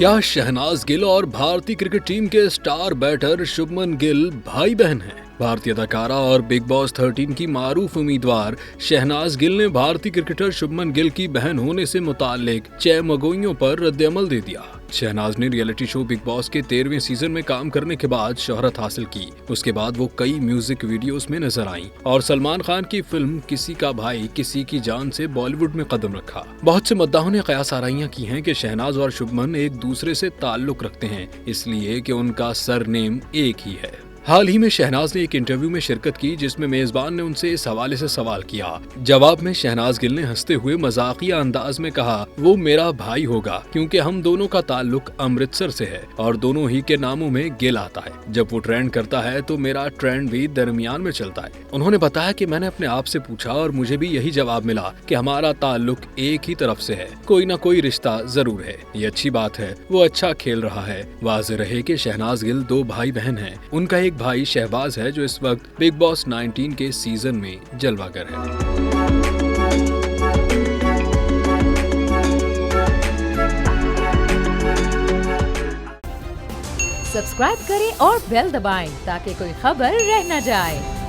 क्या शहनाज गिल और भारतीय क्रिकेट टीम के स्टार बैटर शुभमन गिल भाई बहन हैं? भारतीय अदाकारा और बिग बॉस 13 की मारूफ उम्मीदवार शहनाज गिल ने भारतीय क्रिकेटर शुभमन गिल की बहन होने से मुताल्लिक चेमगोइयों पर रद्द-ए-अमल दे दिया। शहनाज ने रियलिटी शो बिग बॉस के 13वें सीजन में काम करने के बाद शोहरत हासिल की। उसके बाद वो कई म्यूजिक वीडियोस में नजर आईं और सलमान खान की फिल्म किसी का भाई किसी की जान से बॉलीवुड में कदम रखा। बहुत से मुद्दाओं ने कयास आराइयां की हैं कि शहनाज और शुभमन एक दूसरे से ताल्लुक रखते हैं, इसलिए कि उनका सरनेम एक ही है। हाल ही में शहनाज ने एक इंटरव्यू में शिरकत की जिसमें मेजबान ने उनसे इस हवाले से सवाल किया। जवाब में शहनाज गिल ने हंसते हुए मजाकिया अंदाज में कहा, वो मेरा भाई होगा क्योंकि हम दोनों का ताल्लुक अमृतसर से है और दोनों ही के नामों में गिल आता है। जब वो ट्रेंड करता है तो मेरा ट्रेंड भी दरमियान में चलता है। उन्होंने बताया कि मैंने अपने आप से पूछा और मुझे भी यही जवाब मिला कि हमारा ताल्लुक एक ही तरफ से है, कोई ना कोई रिश्ता जरूर है। ये अच्छी बात है, वो अच्छा खेल रहा है। वाज़ेह रहे कि शहनाज गिल 2 भाई बहन हैं। उनका एक भाई शहबाज है जो इस वक्त बिग बॉस 19 के सीजन में जलवागर है। सब्सक्राइब करें और बेल दबाएं ताकि कोई खबर रह न जाए।